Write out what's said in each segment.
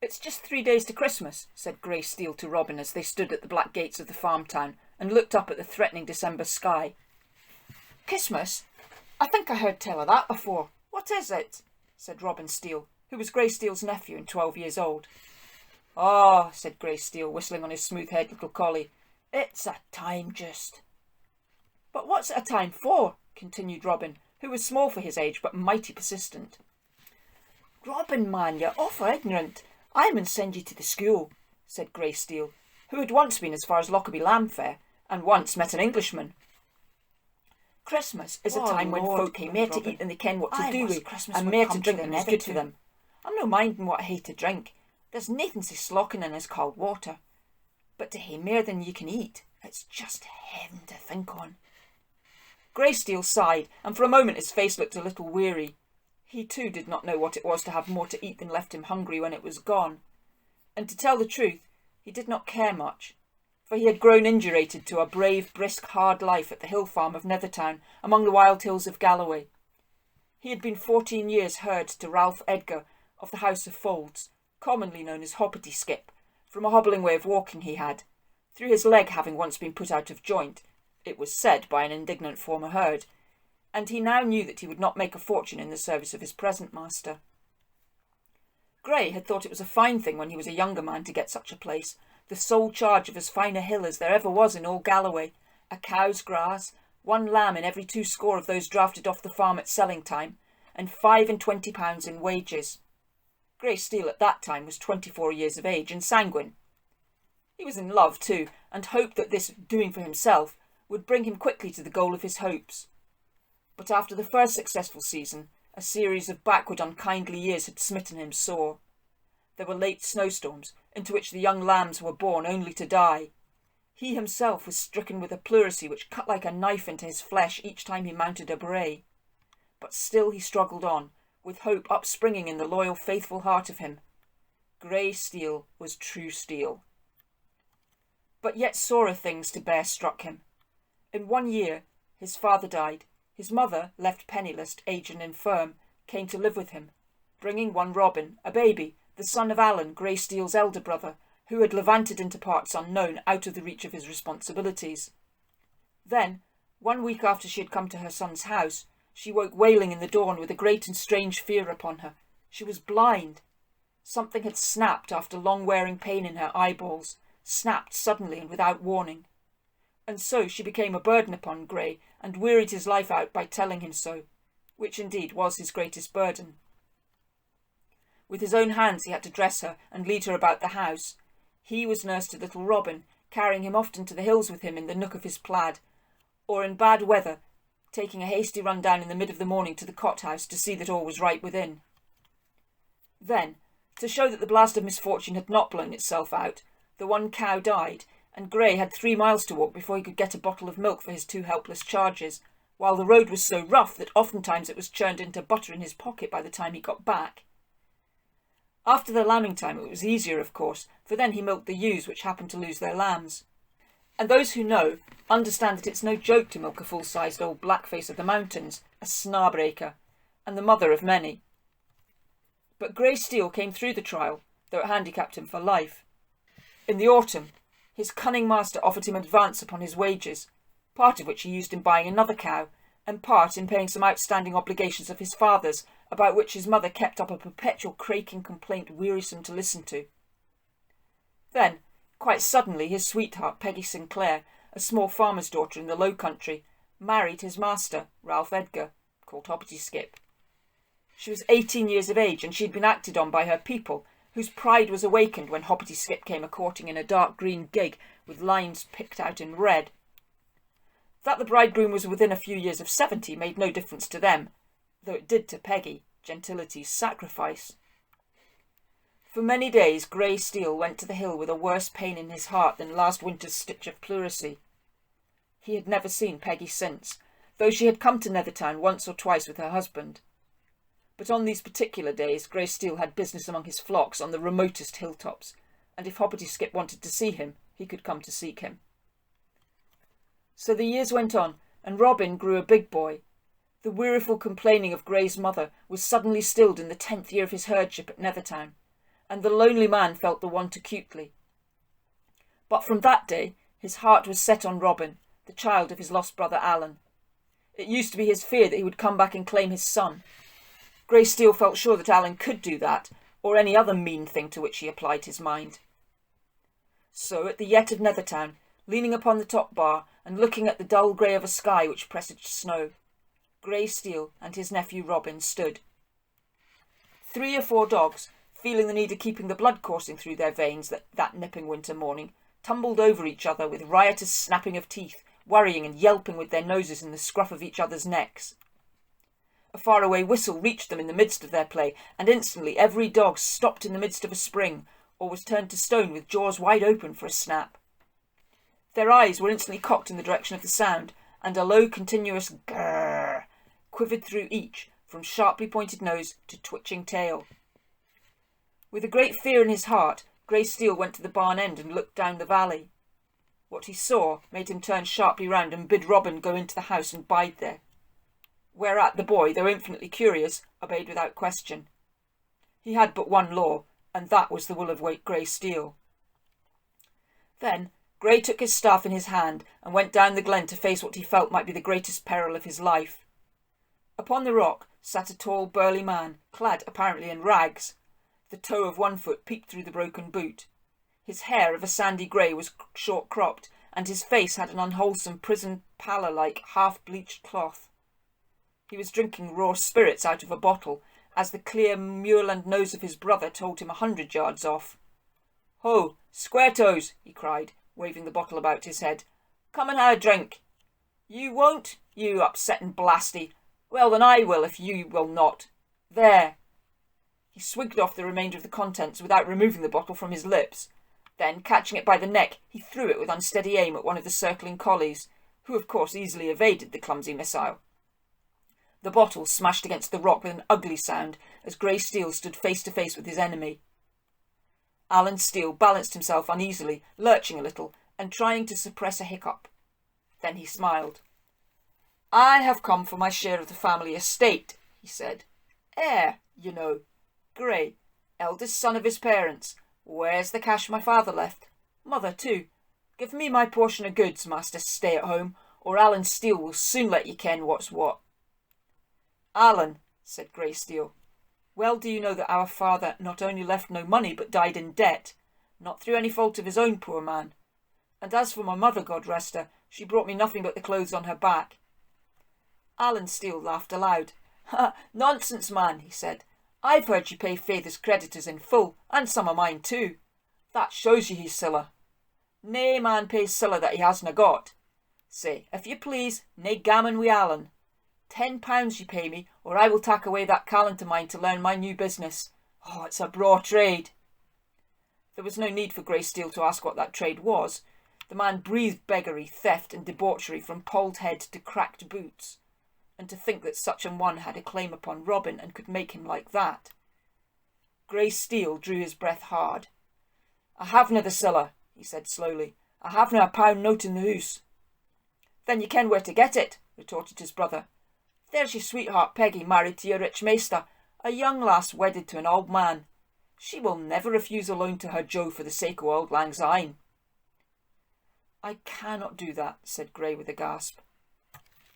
"It's just 3 days to Christmas," said Grey Steel to Robin as they stood at the black gates of the farm town and looked up at the threatening December sky. "Christmas? I think I heard tell of that before. What is it?" said Robin Steele, who was Grey Steele's nephew and 12 years old. "Ah," said Grey Steel, whistling on his smooth-haired little collie, "it's a time just." "But what's it a time for?" continued Robin, who was small for his age but mighty persistent. "Robin, man, you're awful ignorant. I mun send you to the school," said Grey Steel, who had once been as far as Lockerbie Lamb Fair, and once met an Englishman. "Christmas is a time when folk hae mair to eat than they ken what to do with, and mair to drink than is good for them. I'm no minding what I hae to drink. There's naething sae slocking in as cold water. But to hae mair than you can eat, it's just heaven to think on." Grey Steel sighed, and for a moment his face looked a little weary. He too did not know what it was to have more to eat than left him hungry when it was gone. And to tell the truth, he did not care much, for he had grown indurated to a brave, brisk, hard life at the hill farm of Nethertown among the wild hills of Galloway. He had been 14 years herd to Ralph Edgar of the House of Folds, commonly known as Hoppity Skip, from a hobbling way of walking he had, through his leg having once been put out of joint, it was said by an indignant former herd, and he now knew that he would not make a fortune in the service of his present master. Grey had thought it was a fine thing when he was a younger man to get such a place, the sole charge of as fine a hill as there ever was in all Galloway, a cow's grass, 1 lamb in every 2 score of those drafted off the farm at selling time, and £25 in wages. Grey Steel at that time was 24 years of age and sanguine. He was in love too, and hoped that this doing for himself would bring him quickly to the goal of his hopes. But after the first successful season, a series of backward unkindly years had smitten him sore. There were late snowstorms, into which the young lambs were born only to die. He himself was stricken with a pleurisy which cut like a knife into his flesh each time he mounted a bray. But still he struggled on, with hope upspringing in the loyal, faithful heart of him. Grey Steel was true steel. But yet sorer things to bear struck him. In 1 year, his father died. His mother, left penniless, aged and infirm, came to live with him, bringing one Robin, a baby, the son of Alan, Grey Steel's elder brother, who had levanted into parts unknown, out of the reach of his responsibilities. Then, 1 week after she had come to her son's house, she woke wailing in the dawn with a great and strange fear upon her. She was blind. Something had snapped after long-wearing pain in her eyeballs, snapped suddenly and without warning. And so she became a burden upon Grey, and wearied his life out by telling him so, which indeed was his greatest burden. With his own hands he had to dress her and lead her about the house. He was nurse to little Robin, carrying him often to the hills with him in the nook of his plaid, or in bad weather, taking a hasty run down in the mid of the morning to the cot-house to see that all was right within. Then, to show that the blast of misfortune had not blown itself out, the one cow died, and Grey had 3 miles to walk before he could get a bottle of milk for his 2 helpless charges, while the road was so rough that oftentimes it was churned into butter in his pocket by the time he got back. After the lambing time it was easier, of course, for then he milked the ewes which happened to lose their lambs. And those who know understand that it's no joke to milk a full-sized old blackface of the mountains, a snarbreaker, and the mother of many. But Grey Steel came through the trial, though it handicapped him for life. In the autumn, his cunning master offered him advance upon his wages, part of which he used in buying another cow, and part in paying some outstanding obligations of his father's, about which his mother kept up a perpetual craking complaint wearisome to listen to. Then, quite suddenly, his sweetheart, Peggy Sinclair, a small farmer's daughter in the Low Country, married his master, Ralph Edgar, called Hoppity Skip. She was 18 years of age, and she had been acted on by her people, whose pride was awakened when Hoppity Skip came a-courting in a dark green gig with lines picked out in red. That the bridegroom was within a few years of 70 made no difference to them, though it did to Peggy, gentility's sacrifice. For many days Grey Steel went to the hill with a worse pain in his heart than last winter's stitch of pleurisy. He had never seen Peggy since, though she had come to Nethertown once or twice with her husband. But on these particular days Grey Steel had business among his flocks on the remotest hilltops, and if Hoppity Skip wanted to see him, he could come to seek him. So the years went on, and Robin grew a big boy. The weariful complaining of Grey's mother was suddenly stilled in the 10th year of his herdship at Nethertown, and the lonely man felt the want acutely. But from that day his heart was set on Robin, the child of his lost brother Alan. It used to be his fear that he would come back and claim his son. Grey Steel felt sure that Alan could do that, or any other mean thing to which he applied his mind. So at the yett of Nethertown, leaning upon the top bar and looking at the dull grey of a sky which presaged snow, Grey Steel and his nephew Robin stood. 3 or 4 dogs, feeling the need of keeping the blood coursing through their veins that nipping winter morning, tumbled over each other with riotous snapping of teeth, worrying and yelping with their noses in the scruff of each other's necks. A faraway whistle reached them in the midst of their play, and instantly every dog stopped in the midst of a spring, or was turned to stone with jaws wide open for a snap. Their eyes were instantly cocked in the direction of the sound, and a low continuous grrr quivered through each, from sharply pointed nose to twitching tail. With a great fear in his heart, Grey Steel went to the barn end and looked down the valley. What he saw made him turn sharply round and bid Robin go into the house and bide there. Whereat the boy, though infinitely curious, obeyed without question. He had but one law, and that was the will of Grey Steel. Then Grey took his staff in his hand and went down the glen to face what he felt might be the greatest peril of his life. Upon the rock sat a tall, burly man, clad apparently in rags. The toe of one foot peeped through the broken boot. His hair of a sandy grey was short-cropped, and his face had an unwholesome prison pallor-like half-bleached cloth. He was drinking raw spirits out of a bottle, as the clear muirland nose of his brother told him 100 yards off. "Ho, Square-toes!" he cried, waving the bottle about his head. "Come and have a drink." "You won't, you upsetting blasty. Well, then I will, if you will not. There." He swigged off the remainder of the contents without removing the bottle from his lips. Then, catching it by the neck, he threw it with unsteady aim at one of the circling collies, who of course easily evaded the clumsy missile. The bottle smashed against the rock with an ugly sound as Grey Steel stood face to face with his enemy. Alan Steele balanced himself uneasily, lurching a little, and trying to suppress a hiccup. Then he smiled. "I have come for my share of the family estate," he said. "Heir, you know. Grey, eldest son of his parents. Where's the cash my father left? Mother, too. Give me my portion of goods, Master Stay-at-home, or Alan Steele will soon let ye ken what's what." "Alan," said Grey Steel, "well do you know that our father not only left no money but died in debt, not through any fault of his own, poor man. And as for my mother, God rest her, she brought me nothing but the clothes on her back." Alan Steele laughed aloud. "Nonsense, man," he said. "I've heard you pay feyther's creditors in full, and some of mine too. That shows you he's siller. Nae man pays siller that he hasna got. Say, if you please, nae gammon wi' Alan. £10 you pay me, or I will tak away that callant of mine to learn my new business. Oh, it's a braw trade." There was no need for Grey Steel to ask what that trade was. The man breathed beggary, theft, and debauchery from polled head to cracked boots. And to think that such an one had a claim upon Robin and could make him like that. Grey Steel drew his breath hard. "I havena the siller," he said slowly. "I havena a pound note in the hoose." "Then you ken where to get it," retorted his brother. "There's your sweetheart Peggy married to your rich maester, a young lass wedded to an old man. She will never refuse a loan to her Joe for the sake of auld lang syne." "I cannot do that," said Grey with a gasp.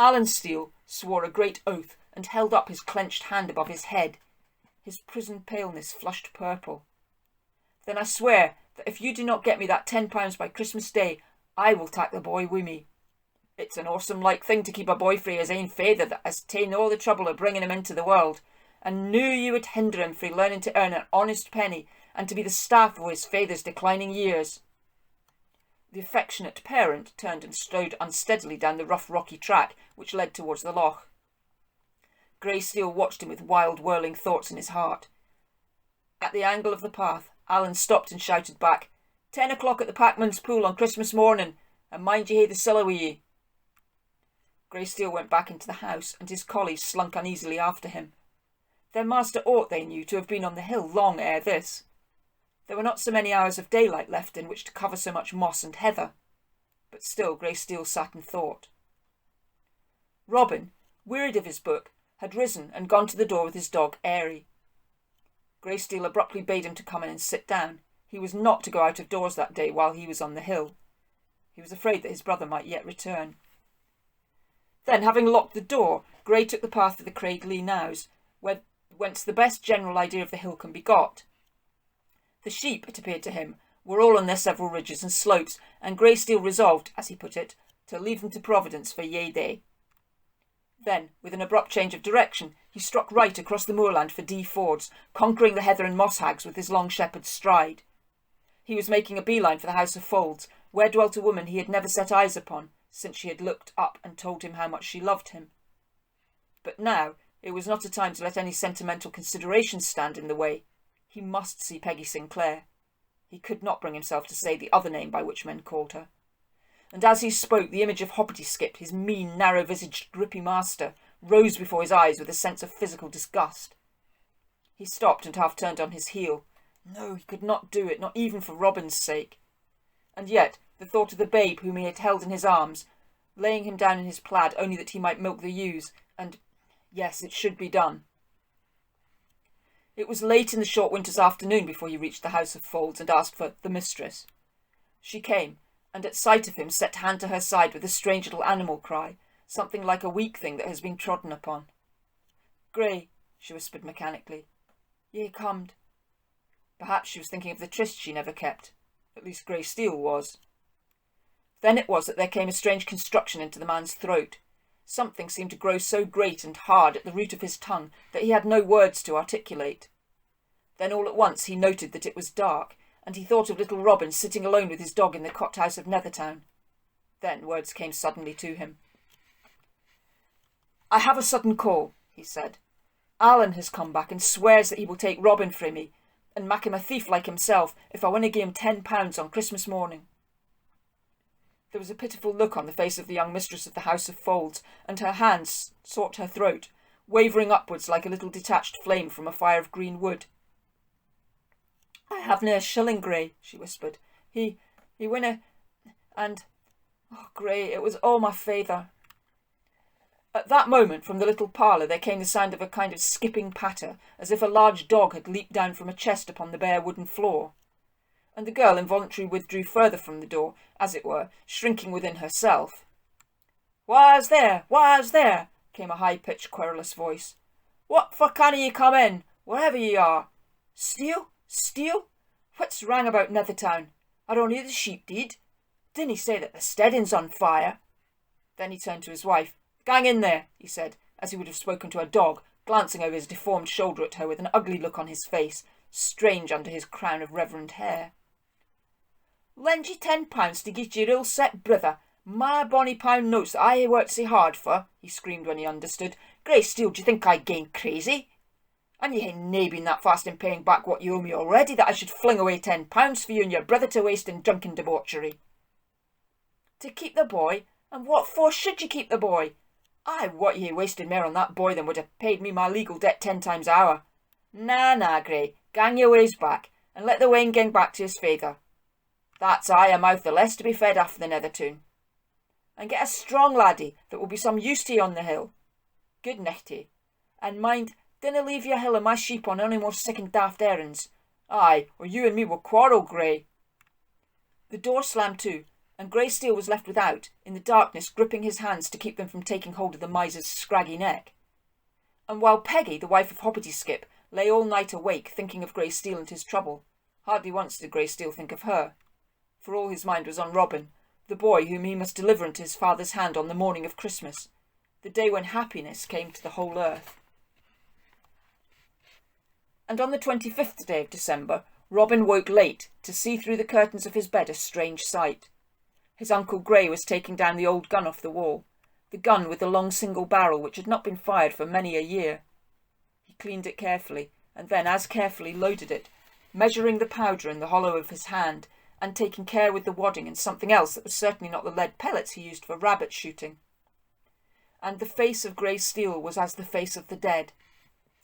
Alan Steele swore a great oath and held up his clenched hand above his head. His prison paleness flushed purple. "Then I swear that if you do not get me that £10 by Christmas Day, I will tak the boy wi' me. It's an awesome like thing to keep a boy frae his ain feyther that has ta'en all the trouble of bringing him into the world, and knew you would hinder him frae learning to earn an honest penny and to be the staff of his feyther's declining years." The affectionate parent turned and strode unsteadily down the rough rocky track which led towards the loch. Grey Steel watched him with wild whirling thoughts in his heart. At the angle of the path, Alan stopped and shouted back, 10 o'clock at the Packman's pool on Christmas morning, and mind ye hae the siller wi' ye." Grey Steel went back into the house, and his collies slunk uneasily after him. Their master ought, they knew, to have been on the hill long ere this. There were not so many hours of daylight left in which to cover so much moss and heather, but still Grey Steel sat and thought. Robin, wearied of his book, had risen and gone to the door with his dog Airy. Greysteel abruptly bade him to come in and sit down. He was not to go out of doors that day while he was on the hill. He was afraid that his brother might yet return. Then, having locked the door, Grey took the path to the Craiglee Knowes, whence the best general idea of the hill can be got. The sheep, it appeared to him, were all on their several ridges and slopes, and Greysteel resolved, as he put it, to leave them to Providence for ye day. Then, with an abrupt change of direction, he struck right across the moorland for Dee Fords, conquering the heather and moss hags with his long shepherd's stride. He was making a beeline for the House of Folds, where dwelt a woman he had never set eyes upon, since she had looked up and told him how much she loved him. But now it was not a time to let any sentimental considerations stand in the way. He must see Peggy Sinclair. He could not bring himself to say the other name by which men called her. And as he spoke, the image of Hoppity-Skip, his mean, narrow-visaged, grippy master, rose before his eyes with a sense of physical disgust. He stopped and half turned on his heel. No, he could not do it, not even for Robin's sake. And yet the thought of the babe whom he had held in his arms, laying him down in his plaid only that he might milk the ewes, and yes, it should be done. It was late in the short winter's afternoon before he reached the House of Folds and asked for the mistress. She came, and at sight of him set hand to her side with a strange little animal cry, something like a weak thing that has been trodden upon. "Grey," she whispered mechanically. "Ye comed." Perhaps she was thinking of the tryst she never kept. At least Greysteel was. Then it was that there came a strange construction into the man's throat. Something seemed to grow so great and hard at the root of his tongue that he had no words to articulate. Then all at once he noted that it was dark, and he thought of little Robin sitting alone with his dog in the cot house of Nethertown. Then words came suddenly to him. "I have a sudden call," he said. "Alan has come back and swears that he will take Robin frae me, and mak him a thief like himself if I winna gie him £10 on Christmas morning." There was a pitiful look on the face of the young mistress of the House of Folds, and her hands sought her throat, wavering upwards like a little detached flame from a fire of green wood. "I havena a shilling, Grey," she whispered. He winna, and, oh, Grey, it was all my feyther." At that moment, from the little parlour, there came the sound of a kind of skipping patter, as if a large dog had leaped down from a chest upon the bare wooden floor. And the girl involuntarily withdrew further from the door, as it were, shrinking within herself. "Wha's there? Wha's there?" came a high-pitched, querulous voice. "What for canna ye come in, wherever ye are? Steal? Steal? What's wrang about Nethertown? Are only the sheep deed? Dinna say that the steading's on fire?" Then he turned to his wife. "Gang in there," he said, as he would have spoken to a dog, glancing over his deformed shoulder at her with an ugly look on his face, strange under his crown of reverend hair. "Lend ye £10 to get your ill-set brither, my bonny pound notes that I hae worked sae hard for," he screamed when he understood. "Greysteel, d'ye think I gaen crazy? And ye hae nae been that fast in paying back what you owe me already that I should fling away £10 for you and your brother to waste in drunken debauchery." "To keep the boy? And what for should ye keep the boy? I wot ye hae wasted mair on that boy than would have paid me my legal debt 10 times ower. Na, Grey, gang your ways back, and let the wean gang back to his feyther. That's a mouth the less to be fed after the Nethertown. And get a strong laddie that will be some use to ye on the hill. Good nighty. And mind, dinna leave your hill and my sheep on any more sick and daft errands. Aye, or you and me will quarrel, Grey." The door slammed to, and Greysteel was left without, in the darkness, gripping his hands to keep them from taking hold of the miser's scraggy neck. And while Peggy, the wife of Hoppity-Skip, lay all night awake thinking of Greysteel and his trouble, hardly once did Greysteel think of her, for all his mind was on Robin, the boy whom he must deliver into his father's hand on the morning of Christmas, the day when happiness came to the whole earth. And on the 25th day of December, Robin woke late to see through the curtains of his bed a strange sight. His Uncle Grey was taking down the old gun off the wall, the gun with the long single barrel which had not been fired for many a year. He cleaned it carefully, and then as carefully loaded it, measuring the powder in the hollow of his hand, and taking care with the wadding and something else that was certainly not the lead pellets he used for rabbit shooting. And the face of Greysteel was as the face of the dead,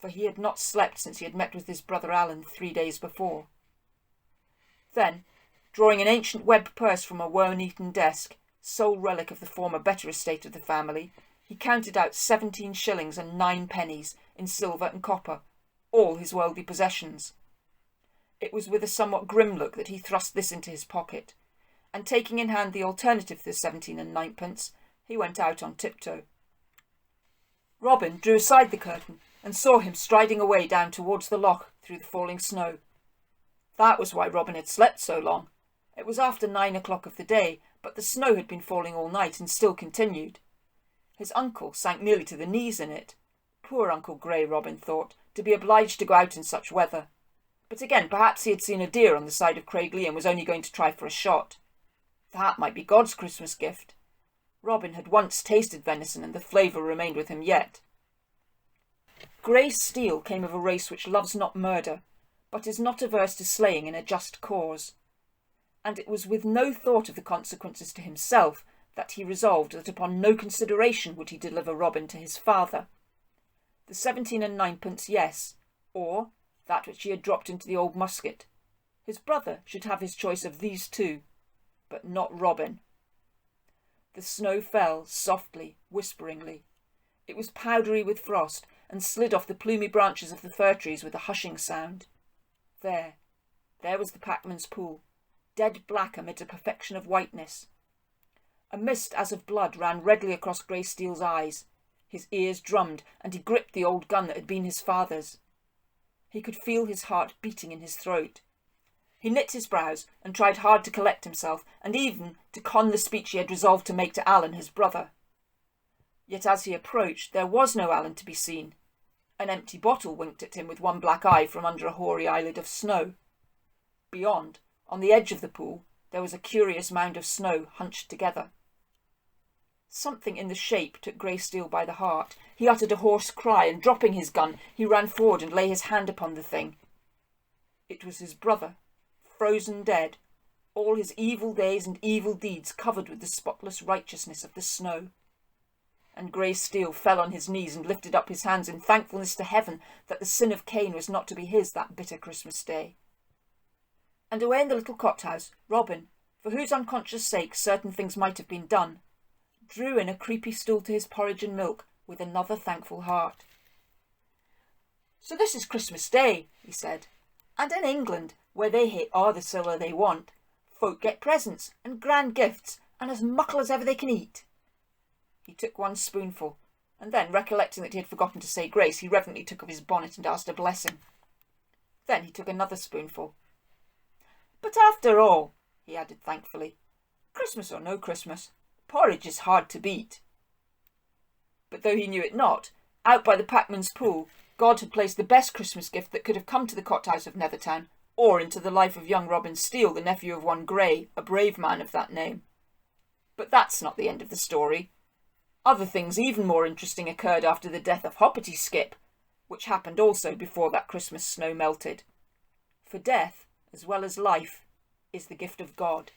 for he had not slept since he had met with his brother Alan 3 days before. Then, drawing an ancient web purse from a worm-eaten desk, sole relic of the former better estate of the family, he counted out 17 shillings and 9 pennies in silver and copper, all his worldly possessions. It was with a somewhat grim look that he thrust this into his pocket, and taking in hand the alternative to the 17 and ninepence, he went out on tiptoe. Robin drew aside the curtain and saw him striding away down towards the loch through the falling snow. That was why Robin had slept so long. It was after 9 o'clock of the day, but the snow had been falling all night and still continued. His uncle sank nearly to the knees in it. Poor Uncle Grey, Robin thought, to be obliged to go out in such weather. But again, perhaps he had seen a deer on the side of Craiglee and was only going to try for a shot. That might be God's Christmas gift. Robin had once tasted venison, and the flavour remained with him yet. Grey Steel came of a race which loves not murder, but is not averse to slaying in a just cause. And it was with no thought of the consequences to himself that he resolved that upon no consideration would he deliver Robin to his father. The 17 and ninepence, yes, or that which he had dropped into the old musket. His brother should have his choice of these two, but not Robin. The snow fell softly, whisperingly. It was powdery with frost, and slid off the plumy branches of the fir trees with a hushing sound. There was the Packman's pool, dead black amid a perfection of whiteness. A mist as of blood ran redly across Grey Steel's eyes. His ears drummed, and he gripped the old gun that had been his father's. He could feel his heart beating in his throat. He knit his brows and tried hard to collect himself, and even to con the speech he had resolved to make to Alan, his brother. Yet as he approached, there was no Alan to be seen. An empty bottle winked at him with one black eye from under a hoary eyelid of snow. Beyond, on the edge of the pool, there was a curious mound of snow hunched together. Something in the shape took Grey Steel by the heart. He uttered a hoarse cry, and dropping his gun, he ran forward and lay his hand upon the thing. It was his brother, frozen dead, all his evil days and evil deeds covered with the spotless righteousness of the snow. And Grey Steel fell on his knees and lifted up his hands in thankfulness to heaven that the sin of Cain was not to be his that bitter Christmas day. And away in the little cot-house, Robin, for whose unconscious sake certain things might have been done, drew in a creepy stool to his porridge and milk with another thankful heart. "So this is Christmas Day," he said, "and in England, where they hae a' the siller they want, folk get presents and grand gifts and as muckle as ever they can eat." He took one spoonful, and then, recollecting that he had forgotten to say grace, he reverently took off his bonnet and asked a blessing. Then he took another spoonful. "But after all," he added thankfully, "Christmas or no Christmas, porridge is hard to beat." But though he knew it not, out by the Packman's pool, God had placed the best Christmas gift that could have come to the cot-house of Nethertown, or into the life of young Robin Steele, the nephew of one Grey, a brave man of that name. But that's not the end of the story. Other things even more interesting occurred after the death of Hoppity Skip, which happened also before that Christmas snow melted. For death, as well as life, is the gift of God.